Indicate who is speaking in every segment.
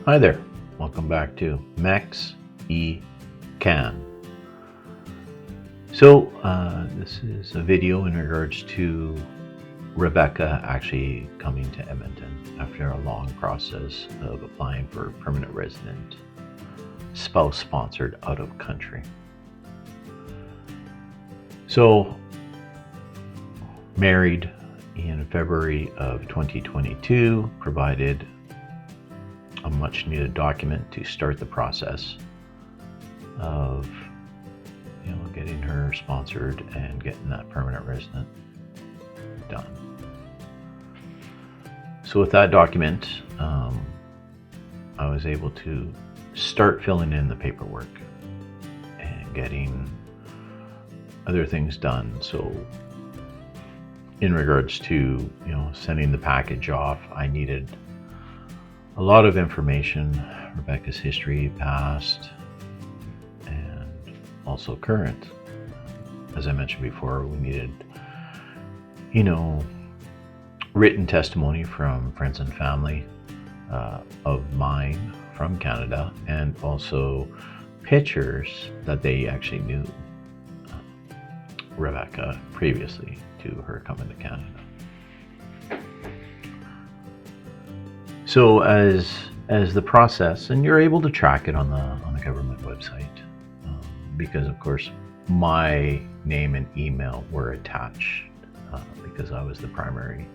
Speaker 1: Hi there, welcome back to Max E Can. This is a video in regards to Rebecca actually coming to Edmonton after a long process of applying for permanent resident, spouse sponsored out of country. So, married in February of 2022, provided a much needed document to start the process of getting her sponsored and getting that permanent resident done. So with that document, I was able to start filling in the paperwork and getting other things done. So in regards to sending the package off, I needed a lot of information, Rebecca's history, past, and also current. As I mentioned before, we needed, written testimony from friends and family of mine from Canada, and also pictures that they actually knew Rebecca previously to her coming to Canada. So as the process, and you're able to track it on the government website, because of course my name and email were attached because I was the primary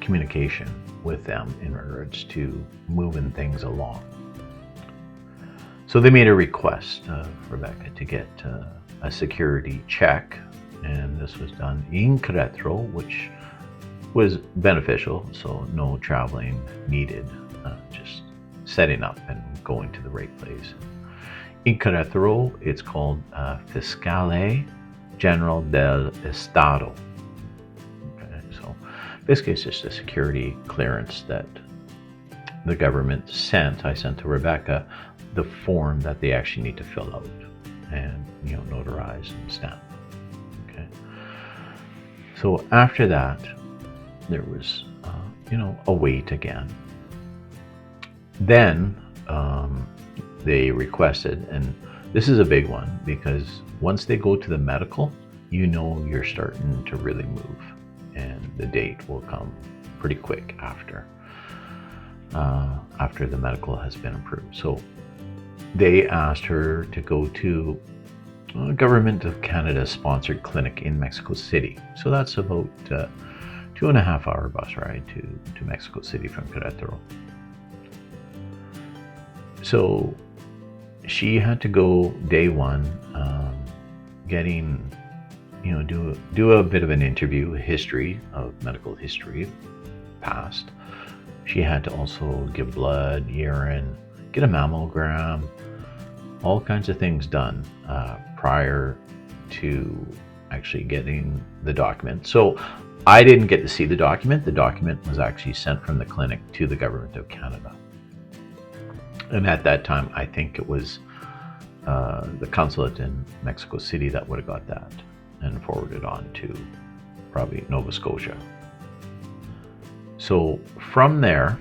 Speaker 1: communication with them in regards to moving things along. So they made a request of Rebecca to get a security check, and this was done in Querétaro, which was beneficial, so no traveling needed, just setting up and going to the right place. In Querétaro, it's called Fiscale General del Estado. Okay, so basically it's just a security clearance that the government sent. I sent to Rebecca the form that they actually need to fill out and notarize and stamp. Okay. So after that, there was, a wait again. Then they requested, and this is a big one because once they go to the medical, you're starting to really move, and the date will come pretty quick after the medical has been approved. So they asked her to go to a Government of Canada sponsored clinic in Mexico City. So that's about 2.5 hour bus ride to Mexico City from Querétaro. So she had to go day one, do a bit of an interview, history of medical history, past. She had to also give blood, urine, get a mammogram, all kinds of things done prior to actually getting the document. So I didn't get to see the document. The document was actually sent from the clinic to the Government of Canada. And at that time, I think it was the consulate in Mexico City that would have got that and forwarded on to probably Nova Scotia. So from there,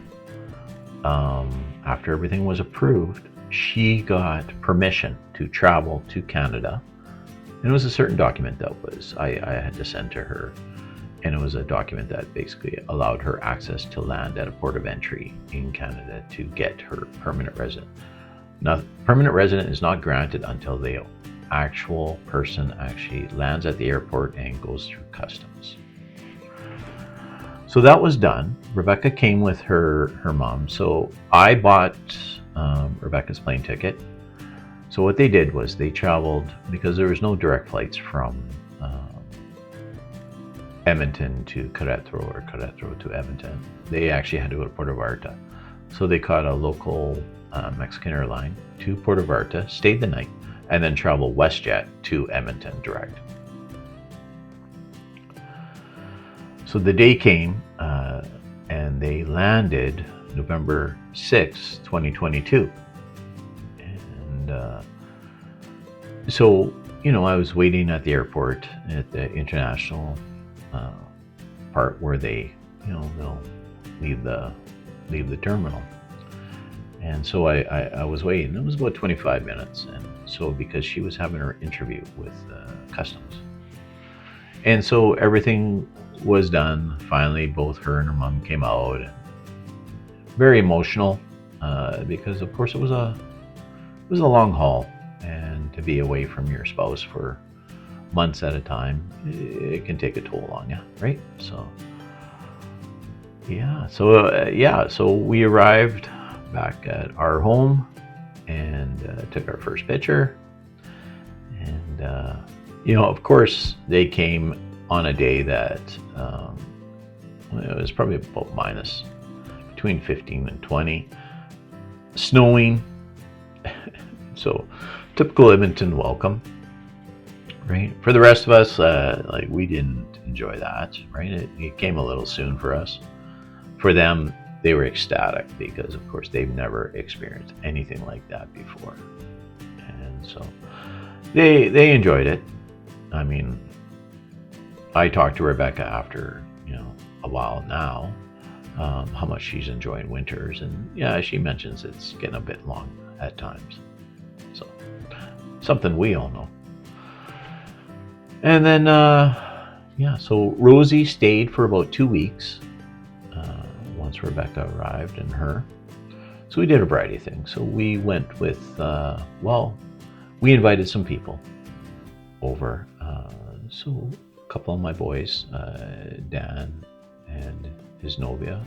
Speaker 1: after everything was approved, she got permission to travel to Canada. And it was a certain document that I had to send to her. And it was a document that basically allowed her access to land at a port of entry in Canada to get her permanent resident. Now, permanent resident is not granted until the actual person actually lands at the airport and goes through customs. So that was done. Rebecca came with her mom. So I bought Rebecca's plane ticket. So what they did was they traveled, because there was no direct flights from Edmonton to Querétaro or Querétaro to Edmonton. They actually had to go to Puerto Vallarta. So they caught a local Mexican airline to Puerto Vallarta, stayed the night, and then traveled WestJet to Edmonton direct. So the day came and they landed November 6, 2022. And so, I was waiting at the airport at the international part where they, they'll leave the terminal. And so I was waiting. It was about 25 minutes. And so because she was having her interview with customs. And so everything was done. Finally, both her and her mom came out. Very emotional because, of course, it was a long haul, and to be away from your spouse for months at a time, it can take a toll on you, right? So so we arrived back at our home and took our first picture, and of course, they came on a day that it was probably about minus between 15 and 20, snowing. So, typical Edmonton welcome, right? For the rest of us, we didn't enjoy that, right? It came a little soon for us. For them, they were ecstatic because, of course, they've never experienced anything like that before, and so they enjoyed it. I mean, I talked to Rebecca after a while now, how much she's enjoying winters, and yeah, she mentions it's getting a bit long at times. So something we all know. And then so Rosie stayed for about 2 weeks once Rebecca arrived and her. So we did a variety of things. So we went with we invited some people over. So a couple of my boys, Dan and his novia,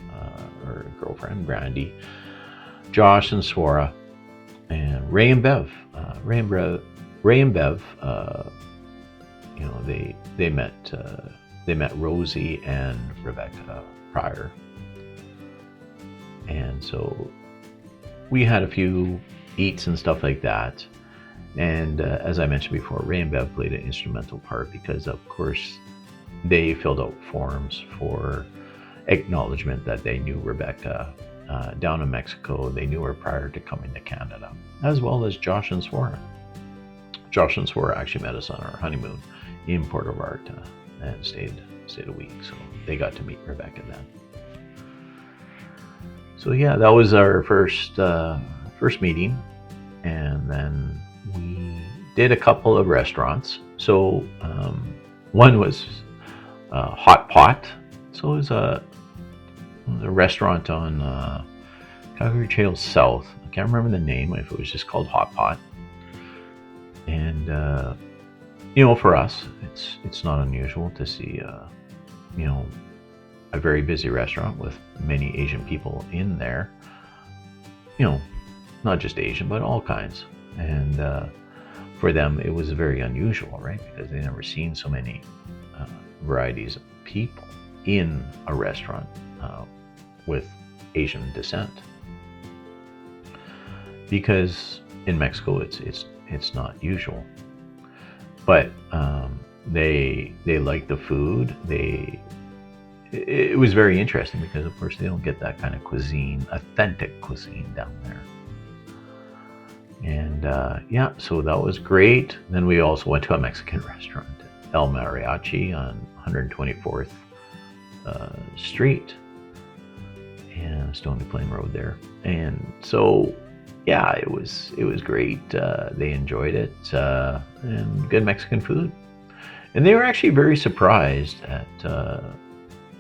Speaker 1: or girlfriend, Brandy, Josh and Swara, and Ray and Bev. Ray and Bev, they met Rosie and Rebecca prior, and so we had a few eats and stuff like that. And as I mentioned before, Ray and Bev played an instrumental part because, of course, they filled out forms for acknowledgement that they knew Rebecca down in Mexico. They knew her prior to coming to Canada, as well as Josh and Swara. Josh and Swara actually met us on our honeymoon in Puerto Vallarta and stayed a week, so they got to meet Rebecca then. So yeah, that was our first meeting, and then we did a couple of restaurants. So one was Hot Pot. So it was a restaurant on Calgary Trail South. I can't remember the name, if it was just called Hot Pot. And for us, it's not unusual to see a very busy restaurant with many Asian people in there. Not just Asian, but all kinds. And for them, it was very unusual, right? Because they never seen so many varieties of people in a restaurant with Asian descent. Because in Mexico, it's not usual. But they liked the food. It was very interesting because, of course, they don't get that kind of cuisine, authentic cuisine down there. And so that was great. Then we also went to a Mexican restaurant, El Mariachi, on 124th Street and Stony Plain Road there. And so, yeah, it was great. They enjoyed it, and good Mexican food. And they were actually very surprised at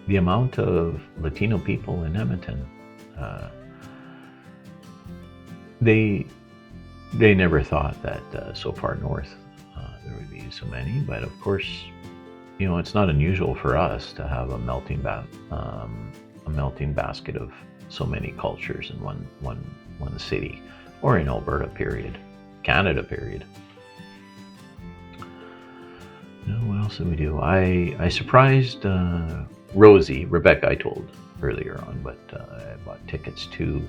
Speaker 1: the amount of Latino people in Edmonton. They never thought that so far north there would be so many, but of course, it's not unusual for us to have a melting basket of so many cultures in one city, or in Alberta, period, Canada, period. What else did we do? I surprised Rebecca, I told earlier on, but I bought tickets to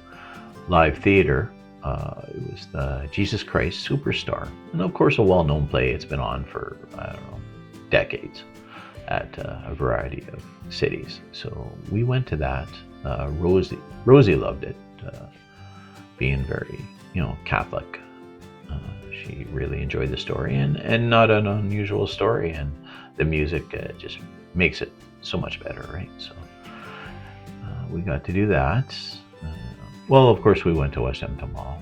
Speaker 1: live theater. It was the Jesus Christ Superstar, and of course a well-known play. It's been on for, I don't know, decades at a variety of cities. So we went to that. Rosie loved it, being very Catholic. She really enjoyed the story, and not an unusual story, and the music just makes it so much better, right? So we got to do that. well, of course, we went to West Edmonton Mall.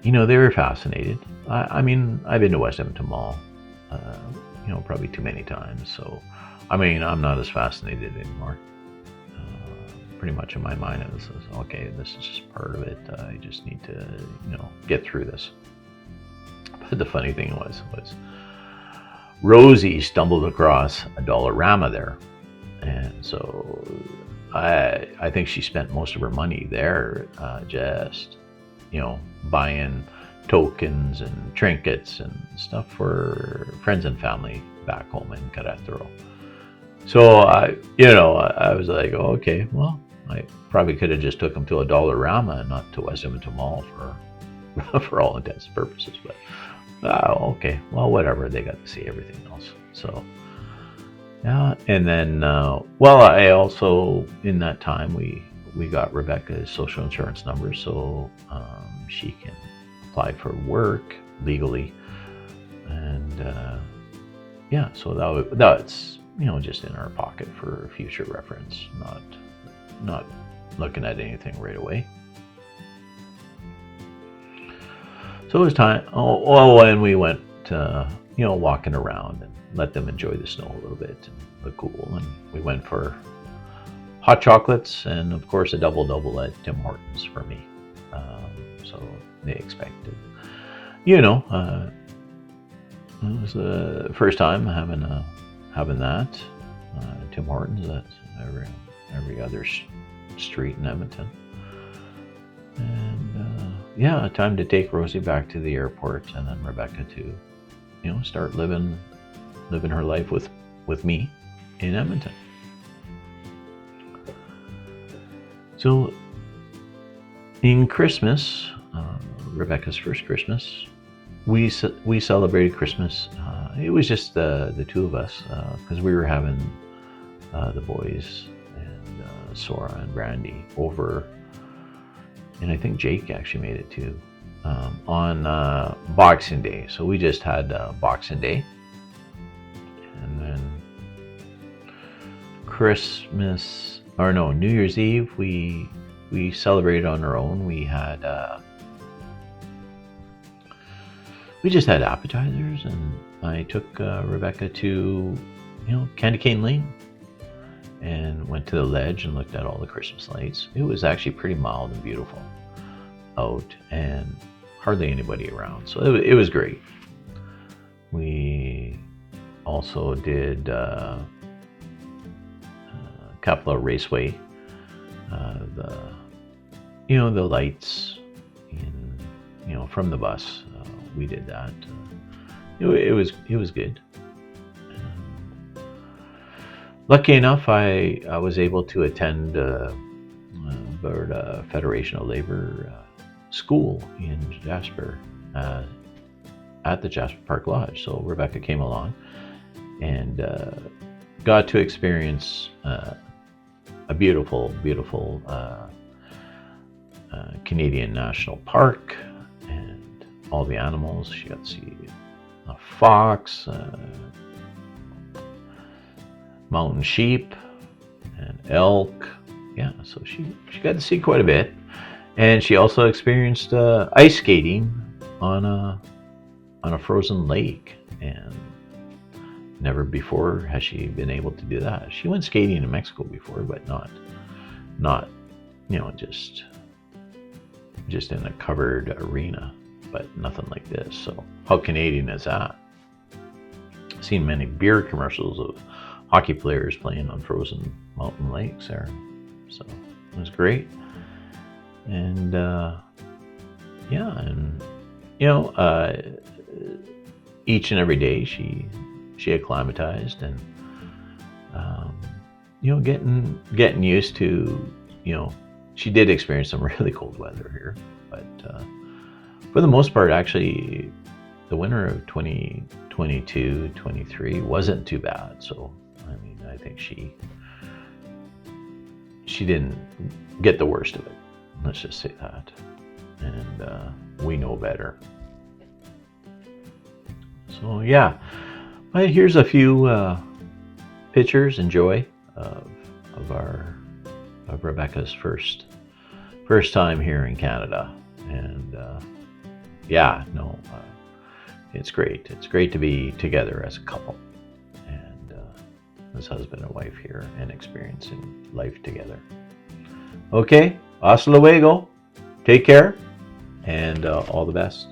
Speaker 1: And, they were fascinated. I mean, I've been to West Edmonton Mall, uh, probably too many times. So, I mean, I'm not as fascinated anymore. Pretty much in my mind, it was okay. This is just part of it. I just need to, get through this. But the funny thing was Rosie stumbled across a Dollarama there, and so I think she spent most of her money there, just buying tokens and trinkets and stuff for friends and family back home in Querétaro. So I was like, oh, okay, well, I probably could have just took them to a Dollarama and not to West Edmonton Mall for all intents and purposes. But okay, well, whatever. They got to see everything else. So yeah, and then I also in that time we got Rebecca's social insurance number, so she can apply for work legally, and yeah, so that's just in our pocket for future reference, not looking at anything right away. So it was time. And we went, walking around and let them enjoy the snow a little bit and the cool. And we went for hot chocolates and, of course, a double at Tim Hortons for me. So they expected, it was the first time having that Tim Hortons at every other street in Edmonton. And yeah, time to take Rosie back to the airport, and then Rebecca to, start living her life with me in Edmonton. So in Christmas, Rebecca's first Christmas, we celebrated Christmas. It was just the two of us, because we were having the boys and Sora and Brandy over. And I think Jake actually made it too, on Boxing Day. So we just had Boxing Day. And then New Year's Eve, we celebrated on our own. We just had appetizers, and I took Rebecca to, Candy Cane Lane, and went to the ledge and looked at all the Christmas lights. It was actually pretty mild and beautiful out, and hardly anybody around, so it was great. We also did Capella Raceway, the lights from the bus. We did that. It was good. Lucky enough, I was able to attend Alberta Federation of Labor school in Jasper, at the Jasper Park Lodge. So Rebecca came along and got to experience a beautiful Canadian National Park and all the animals. She got to see a fox, mountain sheep, and elk. Yeah, so she got to see quite a bit, and she also experienced ice skating on a frozen lake, and never before has she been able to do that. She went skating in Mexico before, but not just in a covered arena, but nothing like this. So how Canadian is that? I've seen many beer commercials of hockey players playing on frozen mountain lakes there. So it was great. And each and every day she acclimatized, and getting used to, she did experience some really cold weather here, but for the most part, actually, the winter of 2022-23 wasn't too bad. So I mean, I think she didn't get the worst of it. Let's just say that. And we know better. So yeah, but here's a few pictures. Enjoy of our of Rebecca's first time here in Canada, and it's great. It's great to be together as a couple, and as husband and wife here, and experiencing life together. Okay, hasta luego. Take care, and all the best.